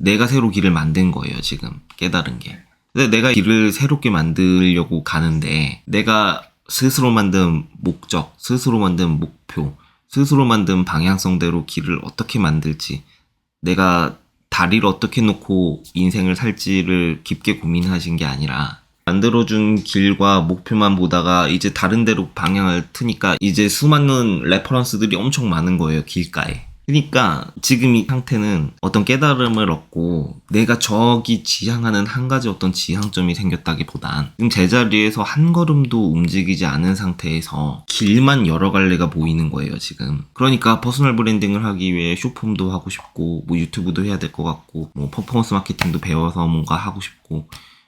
내가 새로 길을 만든 거예요, 지금. 깨달은 게. 근데 내가 길을 새롭게 만들려고 가는데, 내가 스스로 만든 목적, 스스로 만든 목표, 스스로 만든 방향성대로 길을 어떻게 만들지, 내가 다리를 어떻게 놓고 인생을 살지를 깊게 고민하신 게 아니라, 만들어준 길과 목표만 보다가 이제 다른 데로 방향을 트니까 이제 수많은 레퍼런스들이 엄청 많은 거예요, 길가에. 그러니까 지금 이 상태는 어떤 깨달음을 얻고 내가 저기 지향하는 한 가지 어떤 지향점이 생겼다기보단 지금 제자리에서 한 걸음도 움직이지 않은 상태에서 길만 여러 갈래가 보이는 거예요, 지금. 그러니까 퍼스널 브랜딩을 하기 위해 쇼폼도 하고 싶고, 뭐 유튜브도 해야 될 것 같고, 뭐 퍼포먼스 마케팅도 배워서 뭔가 하고 싶고,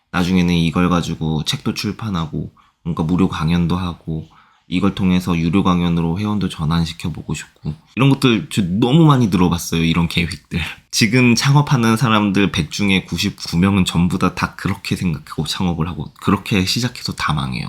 나중에는 이걸 가지고 책도 출판하고, 뭔가 무료 강연도 하고, 이걸 통해서 유료 강연으로 회원도 전환시켜보고 싶고, 이런 것들 저 너무 많이 들어봤어요, 이런 계획들. 지금 창업하는 사람들 100 중에 99명은 전부 다 그렇게 생각하고 창업을 하고 그렇게 시작해서 다 망해요.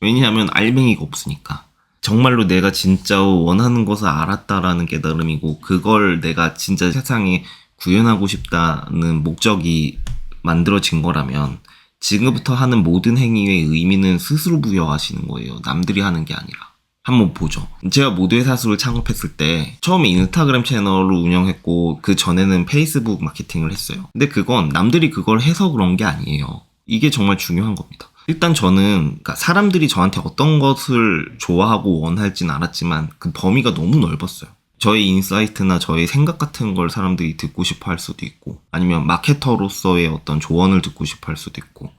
왜냐하면 알맹이가 없으니까. 정말로 내가 진짜 원하는 것을 알았다라는 깨달음이고, 그걸 내가 진짜 세상에 구현하고 싶다는 목적이 만들어진 거라면 지금부터 하는 모든 행위의 의미는 스스로 부여하시는 거예요. 남들이 하는 게 아니라. 한번 보죠. 제가 모두의 사수를 창업했을 때 처음에 인스타그램 채널을 운영했고, 그 전에는 페이스북 마케팅을 했어요. 근데 그건 남들이 그걸 해서 그런 게 아니에요. 이게 정말 중요한 겁니다. 일단 저는 그러니까 사람들이 저한테 어떤 것을 좋아하고 원할지는 알았지만 그 범위가 너무 넓었어요. 저의 인사이트나 저의 생각 같은 걸 사람들이 듣고 싶어 할 수도 있고, 아니면 마케터로서의 어떤 조언을 듣고 싶어 할 수도 있고,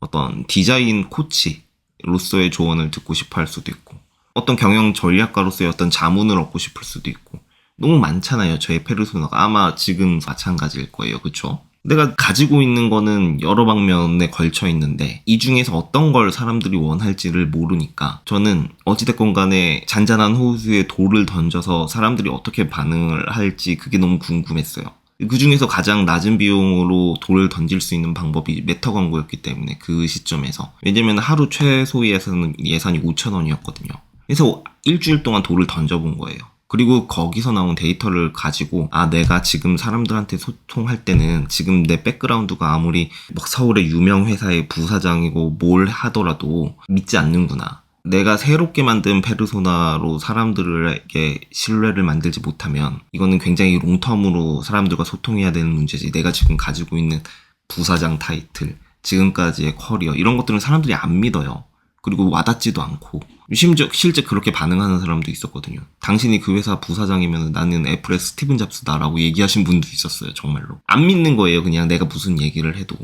어떤 디자인 코치로서의 조언을 듣고 싶어 할 수도 있고, 어떤 경영 전략가로서의 어떤 자문을 얻고 싶을 수도 있고, 너무 많잖아요, 저의 페르소나가. 아마 지금 마찬가지일 거예요, 그쵸? 내가 가지고 있는 거는 여러 방면에 걸쳐 있는데 이 중에서 어떤 걸 사람들이 원할지를 모르니까 저는 어찌됐건 간에 잔잔한 호수에 돌을 던져서 사람들이 어떻게 반응을 할지 그게 너무 궁금했어요. 그 중에서 가장 낮은 비용으로 돌을 던질 수 있는 방법이 메타 광고였기 때문에, 그 시점에서. 왜냐면 하루 최소 예산이 5,000원이었거든요. 그래서 일주일 동안 돌을 던져본 거예요. 그리고 거기서 나온 데이터를 가지고, 아, 내가 지금 사람들한테 소통할 때는 지금 내 백그라운드가 아무리 막 서울의 유명 회사의 부사장이고 뭘 하더라도 믿지 않는구나. 내가 새롭게 만든 페르소나로 사람들에게 신뢰를 만들지 못하면 이거는 굉장히 롱텀으로 사람들과 소통해야 되는 문제지. 내가 지금 가지고 있는 부사장 타이틀, 지금까지의 커리어, 이런 것들은 사람들이 안 믿어요. 그리고 와닿지도 않고, 심지어 실제 그렇게 반응하는 사람도 있었거든요. 당신이 그 회사 부사장이면 나는 애플의 스티븐 잡스다라고 얘기하신 분도 있었어요, 정말로. 안 믿는 거예요, 그냥 내가 무슨 얘기를 해도.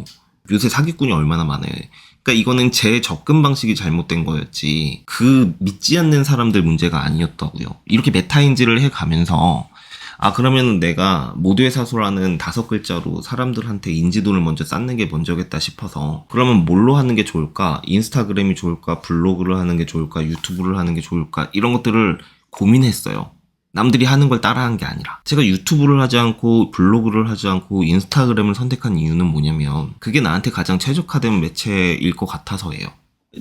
요새 사기꾼이 얼마나 많아요. 그러니까 이거는 제 접근 방식이 잘못된 거였지, 그 믿지 않는 사람들 문제가 아니었다고요. 이렇게 메타인지를 해가면서, 아, 그러면 내가 모두의 사소라는 5글자로 사람들한테 인지도를 먼저 쌓는 게 먼저겠다 싶어서, 그러면 뭘로 하는 게 좋을까? 인스타그램이 좋을까? 블로그를 하는 게 좋을까? 유튜브를 하는 게 좋을까? 이런 것들을 고민했어요. 남들이 하는 걸 따라한 게 아니라. 제가 유튜브를 하지 않고 블로그를 하지 않고 인스타그램을 선택한 이유는 뭐냐면, 그게 나한테 가장 최적화된 매체일 것 같아서예요.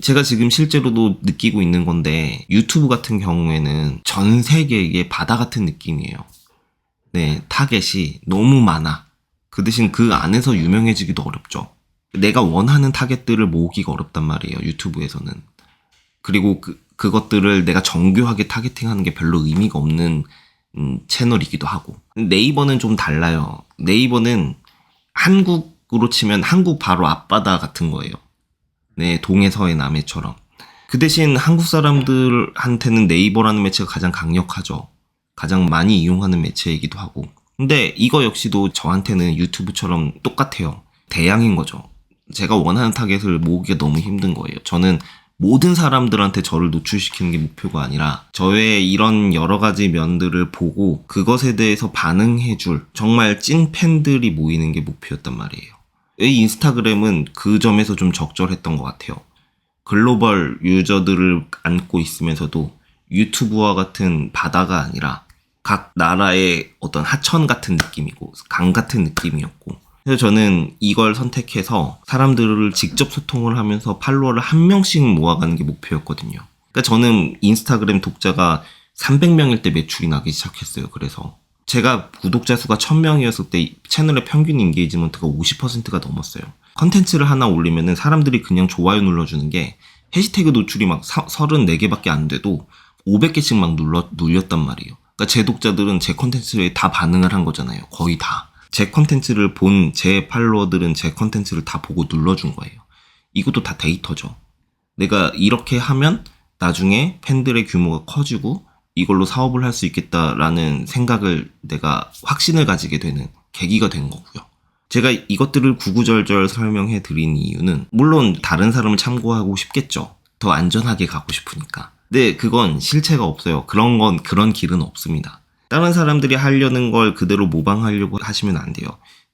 제가 지금 실제로도 느끼고 있는 건데, 유튜브 같은 경우에는 전 세계의 바다 같은 느낌이에요. 네, 타겟이 너무 많아. 그 대신 그 안에서 유명해지기도 어렵죠. 내가 원하는 타겟들을 모으기가 어렵단 말이에요, 유튜브에서는. 그리고 그것들을 내가 정교하게 타겟팅하는 게 별로 의미가 없는 채널이기도 하고. 네이버는 좀 달라요. 네이버는 한국으로 치면 한국 바로 앞바다 같은 거예요. 네, 동해서의 남해처럼. 그 대신 한국 사람들한테는 네이버라는 매체가 가장 강력하죠. 가장 많이 이용하는 매체이기도 하고. 근데 이거 역시도 저한테는 유튜브처럼 똑같아요. 대양인 거죠. 제가 원하는 타겟을 모으기가 너무 힘든 거예요. 저는 모든 사람들한테 저를 노출시키는 게 목표가 아니라 저의 이런 여러 가지 면들을 보고 그것에 대해서 반응해줄 정말 찐 팬들이 모이는 게 목표였단 말이에요. 이 인스타그램은 그 점에서 좀 적절했던 것 같아요. 글로벌 유저들을 안고 있으면서도 유튜브와 같은 바다가 아니라 각 나라의 어떤 하천 같은 느낌이고 강 같은 느낌이었고, 그래서 저는 이걸 선택해서 사람들을 직접 소통을 하면서 팔로워를 1명씩 모아가는 게 목표였거든요. 그러니까 저는 인스타그램 독자가 300명일 때 매출이 나기 시작했어요. 그래서 제가 구독자 수가 1000명이었을 때 채널의 평균 인게이지먼트가 50%가 넘었어요. 컨텐츠를 하나 올리면은 사람들이 그냥 좋아요 눌러주는 게 해시태그 노출이 막 34개밖에 안 돼도 500개씩 막 눌렸단 말이에요. 그러니까 제 독자들은 제 컨텐츠에 다 반응을 한 거잖아요. 거의 다. 제 컨텐츠를 본 제 팔로워들은 제 컨텐츠를 다 보고 눌러준 거예요. 이것도 다 데이터죠. 내가 이렇게 하면 나중에 팬들의 규모가 커지고 이걸로 사업을 할 수 있겠다라는 생각을 내가 확신을 가지게 되는 계기가 된 거고요. 제가 이것들을 구구절절 설명해 드린 이유는 물론 다른 사람을 참고하고 싶겠죠. 더 안전하게 가고 싶으니까. 근데 그건 실체가 없어요. 그런 길은 없습니다. 다른 사람들이 하려는 걸 그대로 모방하려고 하시면 안 돼요.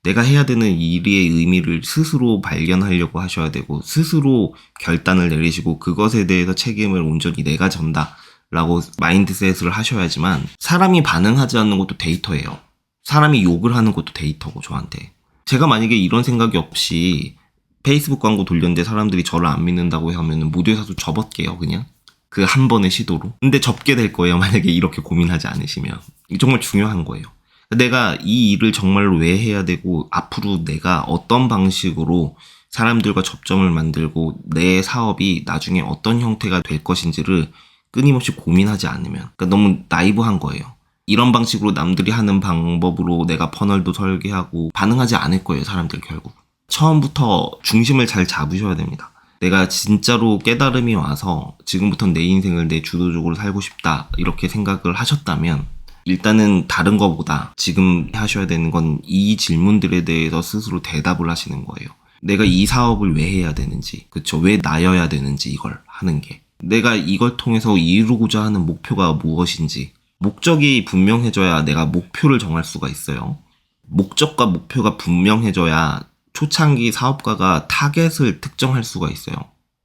내가 해야 되는 일의 의미를 스스로 발견하려고 하셔야 되고 스스로 결단을 내리시고 그것에 대해서 책임을 온전히 내가 전다 라고 마인드셋을 하셔야지만 사람이 반응하지 않는 것도 데이터예요. 사람이 욕을 하는 것도 데이터고 저한테. 제가 만약에 이런 생각이 없이 페이스북 광고 돌렸는데 사람들이 저를 안 믿는다고 하면 모두에서도 접을게요 그냥. 그 한 번의 시도로. 근데 접게 될 거예요 만약에 이렇게 고민하지 않으시면. 이게 정말 중요한 거예요. 내가 이 일을 정말로 왜 해야 되고 앞으로 내가 어떤 방식으로 사람들과 접점을 만들고 내 사업이 나중에 어떤 형태가 될 것인지를 끊임없이 고민하지 않으면 그러니까 너무 나이브한 거예요. 이런 방식으로 남들이 하는 방법으로 내가 퍼널도 설계하고 반응하지 않을 거예요 사람들 결국. 처음부터 중심을 잘 잡으셔야 됩니다. 내가 진짜로 깨달음이 와서 지금부터 내 인생을 내 주도적으로 살고 싶다 이렇게 생각을 하셨다면 일단은 다른 거보다 지금 하셔야 되는 건 이 질문들에 대해서 스스로 대답을 하시는 거예요. 내가 이 사업을 왜 해야 되는지, 그쵸? 왜 나여야 되는지 이걸 하는 게. 내가 이걸 통해서 이루고자 하는 목표가 무엇인지. 목적이 분명해져야 내가 목표를 정할 수가 있어요. 목적과 목표가 분명해져야 초창기 사업가가 타겟을 특정할 수가 있어요.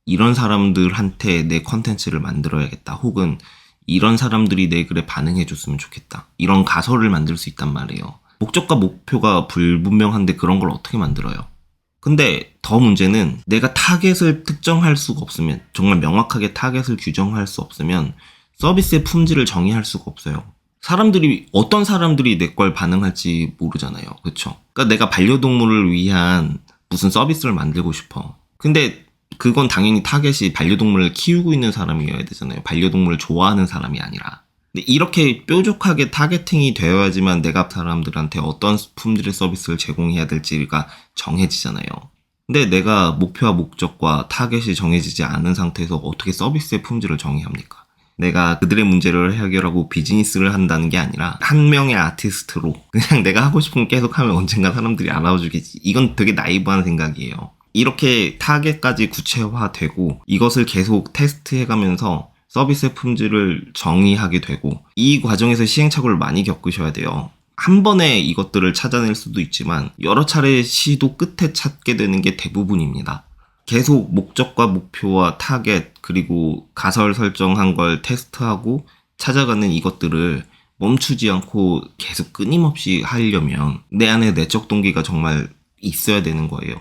이런 사람들한테 내 컨텐츠를 만들어야겠다. 혹은 이런 사람들이 내 글에 반응해줬으면 좋겠다. 이런 가설을 만들 수 있단 말이에요. 목적과 목표가 불분명한데 그런 걸 어떻게 만들어요? 근데 더 문제는 내가 타겟을 특정할 수가 없으면, 정말 명확하게 타겟을 규정할 수 없으면 서비스의 품질을 정의할 수가 없어요. 어떤 사람들이 내 걸 반응할지 모르잖아요. 그쵸? 그러니까 내가 반려동물을 위한 무슨 서비스를 만들고 싶어. 근데 그건 당연히 타겟이 반려동물을 키우고 있는 사람이어야 되잖아요. 반려동물을 좋아하는 사람이 아니라. 근데 이렇게 뾰족하게 타겟팅이 되어야지만 내가 사람들한테 어떤 품질의 서비스를 제공해야 될지가 정해지잖아요. 근데 내가 목표와 목적과 타겟이 정해지지 않은 상태에서 어떻게 서비스의 품질을 정의합니까? 내가 그들의 문제를 해결하고 비즈니스를 한다는 게 아니라 한 명의 아티스트로 그냥 내가 하고 싶은 거 계속 하면 언젠가 사람들이 알아주겠지. 이건 되게 나이브한 생각이에요. 이렇게 타겟까지 구체화되고 이것을 계속 테스트해가면서 서비스의 품질을 정의하게 되고 이 과정에서 시행착오를 많이 겪으셔야 돼요. 한 번에 이것들을 찾아낼 수도 있지만 여러 차례 시도 끝에 찾게 되는 게 대부분입니다. 계속 목적과 목표와 타겟 그리고 가설 설정한 걸 테스트하고 찾아가는 이것들을 멈추지 않고 계속 끊임없이 하려면 내 안에 내적 동기가 정말 있어야 되는 거예요.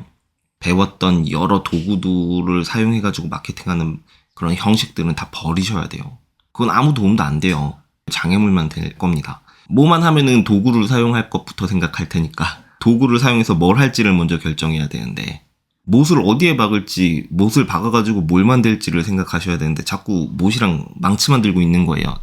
배웠던 여러 도구들을 사용해가지고 마케팅하는 그런 형식들은 다 버리셔야 돼요. 그건 아무 도움도 안 돼요. 장애물만 될 겁니다. 뭐만 하면은 도구를 사용할 것부터 생각할 테니까 도구를 사용해서 뭘 할지를 먼저 결정해야 되는데 못을 어디에 박을지, 못을 박아가지고 뭘 만들지를 생각하셔야 되는데 자꾸 못이랑 망치만 들고 있는 거예요.